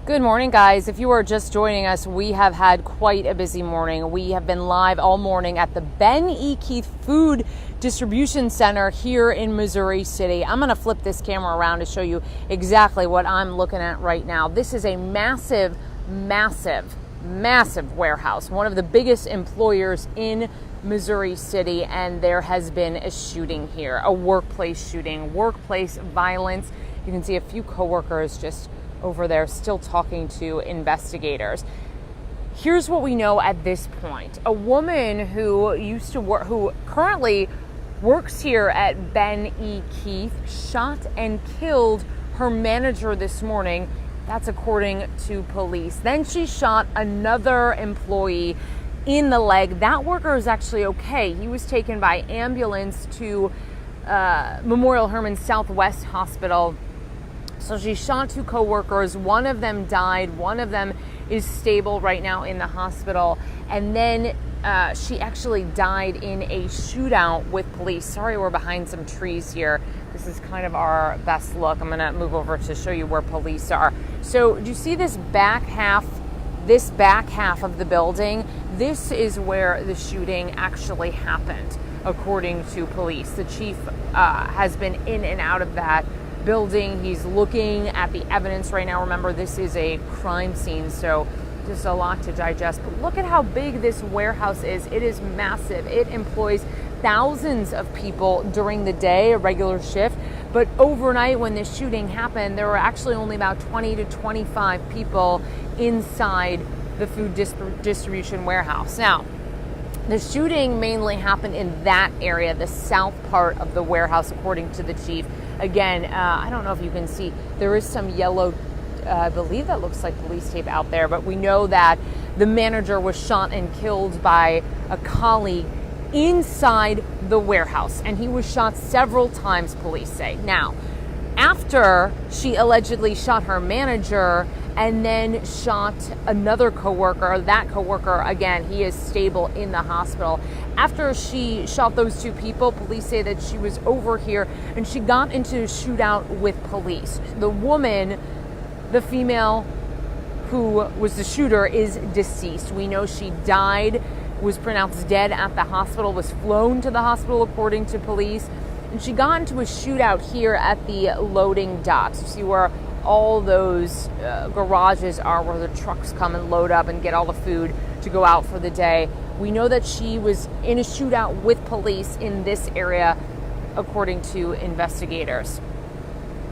Good morning, guys. If you are just joining us, we have had quite a busy morning. We have been live all morning at the Ben E. Keith Food Distribution Center here in Missouri City. I'm going to flip this camera around to show you exactly what I'm looking at right now. This is a massive warehouse, one of the biggest employers in Missouri City, and there has been a shooting here, a workplace shooting, workplace violence. You can see a few coworkers just over there still talking to investigators. Here's what we know at this point. A woman who used to work, who currently works here at Ben E. Keith, shot and killed her manager this morning. That's according to police. Then she shot another employee in the leg. That worker is actually okay. He was taken by ambulance to Memorial Hermann Southwest Hospital. So she shot two coworkers. One of them died. One of them is stable right now in the hospital. And then she actually died in a shootout with police. Sorry, we're behind some trees here. This is kind of our best look. I'm going to move over to show you where police are. So do you see this back half of the building? This is where the shooting actually happened, according to police. The chief has been in and out of that building. He's looking at the evidence right now. Remember, this is a crime scene, so just a lot to digest. But look at how big this warehouse is. It is massive. It employs thousands of people during the day, a regular shift. But overnight, when this shooting happened, there were actually only about 20 to 25 people inside the food distribution warehouse. Now, the shooting mainly happened in that area, the south part of the warehouse, according to the chief. Again, I don't know if you can see, there is some yellow, I believe that looks like police tape out there, but we know that the manager was shot and killed by a colleague inside the warehouse, and he was shot several times, police say. Now, after she allegedly shot her manager and then shot another coworker, that coworker, again, he is stable in the hospital. After she shot those two people, police say that she was over here and she got into a shootout with police. The woman, the female who was the shooter, is deceased. We know she died, was pronounced dead at the hospital, was flown to the hospital according to police. And she got into a shootout here at the loading docks. You see where all those garages are, where the trucks come and load up and get all the food to go out for the day. We know that she was in a shootout with police in this area, according to investigators.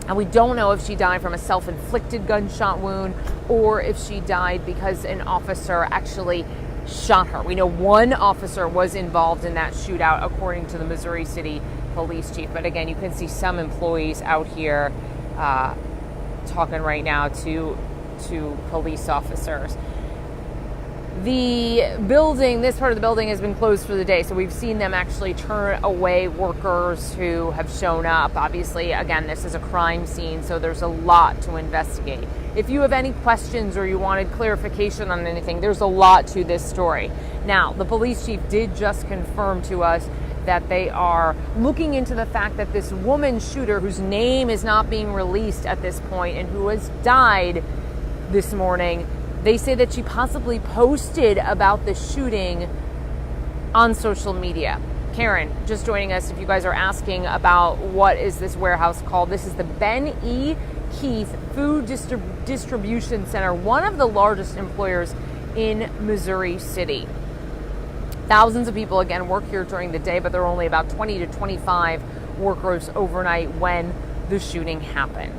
And we don't know if she died from a self-inflicted gunshot wound or if she died because an officer actually shot her. We know one officer was involved in that shootout, according to the Missouri City Police Chief. But again, you can see some employees out here talking right now to police officers. The building, this part of the building has been closed for the day, so we've seen them actually turn away workers who have shown up. Obviously, again, this is a crime scene, so there's a lot to investigate. If you have any questions or you wanted clarification on anything, there's a lot to this story. Now, the police chief did just confirm to us that they are looking into the fact that this woman shooter, whose name is not being released at this point and who has died this morning, they say that she possibly posted about the shooting on social media. Karen, just joining us, if you guys are asking about what is this warehouse called, this is the Ben E. Keith Food Distribution Center, one of the largest employers in Missouri City. Thousands of people, again, work here during the day, but there are only about 20 to 25 workers overnight when the shooting happened.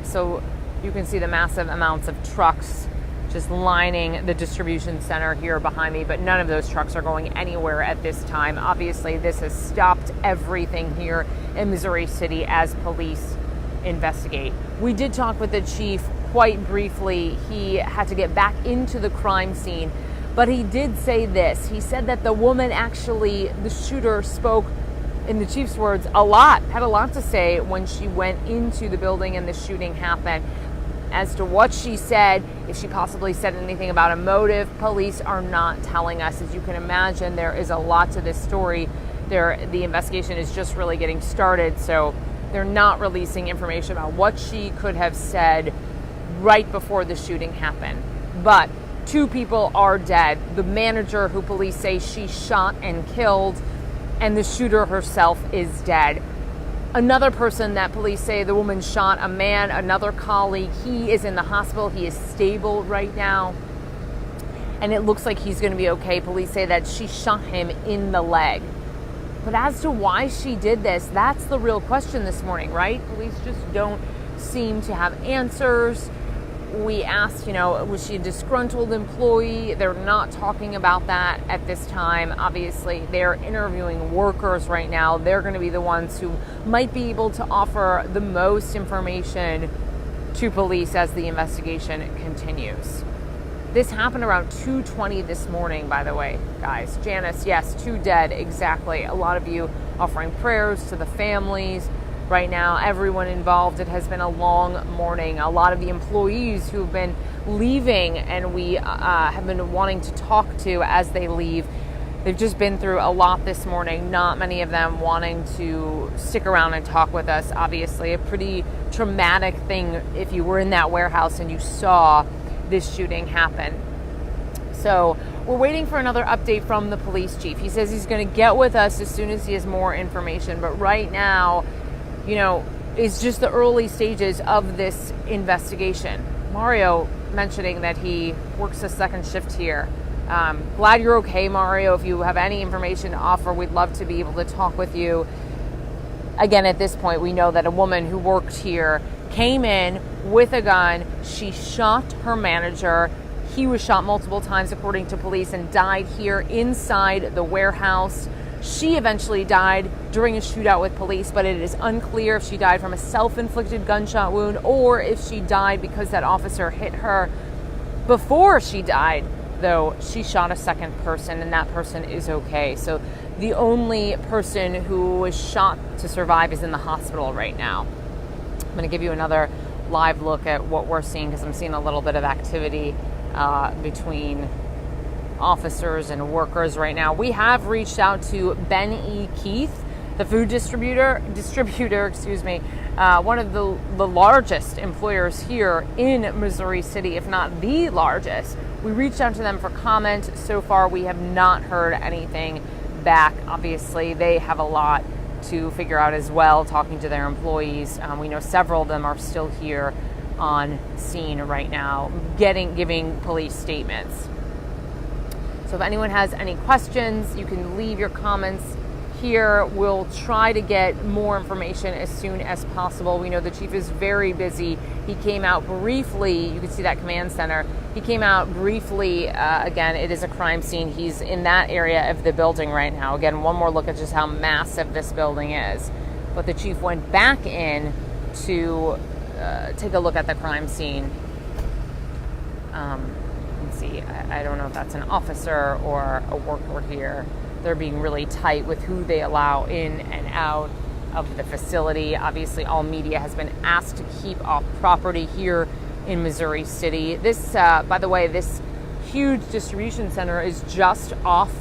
So you can see the massive amounts of trucks just lining the distribution center here behind me, but none of those trucks are going anywhere at this time. Obviously, this has stopped everything here in Missouri City as police investigate. We did talk with the chief quite briefly. He had to get back into the crime scene, but he did say this. He said that the woman, actually, the shooter, spoke, in the chief's words, had a lot to say when she went into the building and the shooting happened. As to what she said, if she possibly said anything about a motive, police are not telling us. As you can imagine, there is a lot to this story. The investigation is just really getting started, so They're not releasing information about what she could have said right before the shooting happened. But 2 people are dead. The manager, who police say she shot and killed, and the shooter herself is dead. Another person that police say the woman shot, a man, another colleague, he is in the hospital. He is stable right now, and it looks like he's going to be okay. Police say that she shot him in the leg. But as to why she did this, that's the real question this morning, right? Police just don't seem to have answers. We asked, was she a disgruntled employee? They're not talking about that at this time. Obviously, they're interviewing workers right now. They're going to be the ones who might be able to offer the most information to police as the investigation continues. This happened around 2:20 this morning, by the way, guys. Janice, yes, 2 dead, exactly. A lot of you offering prayers to the families. Right now, everyone involved, it has been a long morning. A lot of the employees who've been leaving and we have been wanting to talk to as they leave, they've just been through a lot this morning. Not many of them wanting to stick around and talk with us. Obviously, a pretty traumatic thing if you were in that warehouse and you saw this shooting happen. So we're waiting for another update from the police chief. He says he's going to get with us as soon as he has more information. But right now, it's just the early stages of this investigation. Mario mentioning that he works a second shift here. Glad you're okay, Mario. If you have any information to offer, we'd love to be able to talk with you. Again, at this point, we know that a woman who worked here came in with a gun. She shot her manager. He was shot multiple times, according to police, and died here inside the warehouse. She eventually died during a shootout with police, but it is unclear if she died from a self-inflicted gunshot wound or if she died because that officer hit her. Before she died, though, she shot a second person, and that person is okay. So the only person who was shot to survive is in the hospital right now. I'm going to give you another live look at what we're seeing because I'm seeing a little bit of activity between officers and workers right now. We have reached out to Ben E. Keith, the food distributor, one of the largest employers here in Missouri City, if not the largest. We reached out to them for comment. So far, we have not heard anything back. Obviously, they have a lot to figure out as well, talking to their employees. We know several of them are still here on scene right now, giving police statements. So if anyone has any questions, you can leave your comments here. We'll try to get more information as soon as possible. We know the chief is very busy. He came out briefly. You can see that command center. He came out briefly. Again, it is a crime scene. He's in that area of the building right now. Again, one more look at just how massive this building is. But the chief went back in to take a look at the crime scene. See, I don't know if that's an officer or a worker here. They're being really tight with who they allow in and out of the facility. Obviously, all media has been asked to keep off property here in Missouri City. This, by the way, this huge distribution center is just off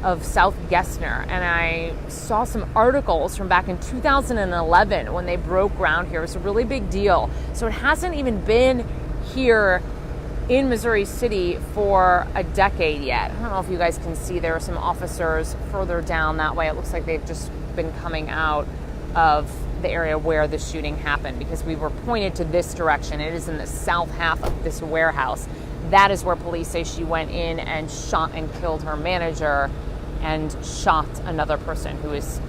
of South Gessner, and I saw some articles from back in 2011 when they broke ground here. It was a really big deal. So it hasn't even been here in Missouri City for a decade yet. I don't know if you guys can see, there are some officers further down that way. It looks like they've just been coming out of the area where the shooting happened, because we were pointed to this direction. It is in the south half of this warehouse. That is where police say she went in and shot and killed her manager and shot another person who is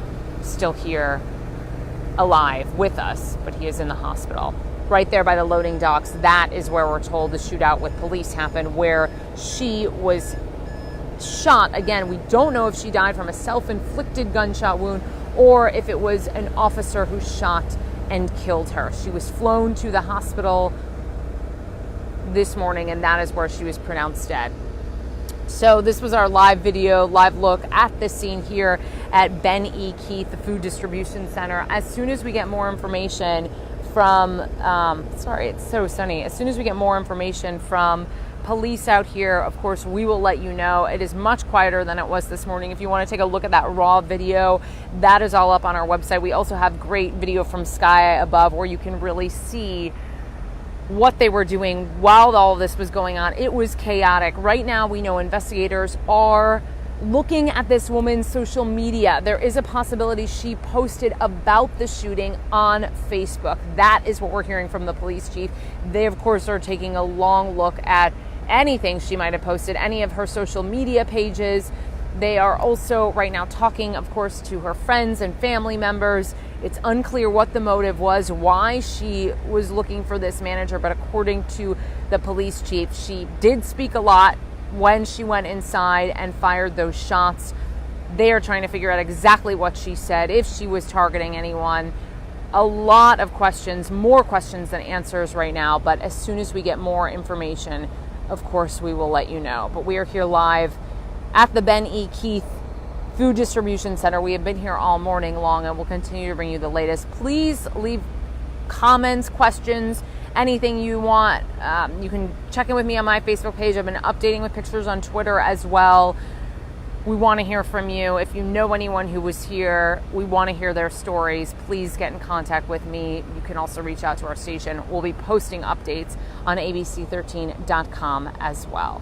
still here alive with us, but he is in the hospital. Right there by the loading docks, that is where we're told the shootout with police happened, where she was shot. Again, we don't know if she died from a self-inflicted gunshot wound or if it was an officer who shot and killed her. She was flown to the hospital this morning, and that is where she was pronounced dead. So this was our live video, live look at the scene here at Ben E. Keith, the food distribution center. As soon as we get more information from, sorry, it's so sunny. As soon as we get more information from police out here, of course, we will let you know. It is much quieter than it was this morning. If you want to take a look at that raw video, that is all up on our website. We also have great video from Sky Above where you can really see what they were doing while all of this was going on. It was chaotic. Right now, we know investigators are looking at this woman's social media. There is a possibility she posted about the shooting on Facebook. That is what we're hearing from the police chief. They, of course, are taking a long look at anything she might have posted, any of her social media pages. They are also right now talking, of course, to her friends and family members. It's unclear what the motive was, why she was looking for this manager, but according to the police chief, she did speak a lot when she went inside and fired those shots. They are trying to figure out exactly what she said, if she was targeting anyone. A lot of questions, more questions than answers right now, but as soon as we get more information, of course, we will let you know. But we are here live at the Ben E. Keith Food Distribution Center. We have been here all morning long and we'll continue to bring you the latest. Please leave comments, questions, anything you want. You can check in with me on my Facebook page. I've been updating with pictures on Twitter as well. We want to hear from you. If you know anyone who was here, we want to hear their stories. Please get in contact with me. You can also reach out to our station. We'll be posting updates on abc13.com as well.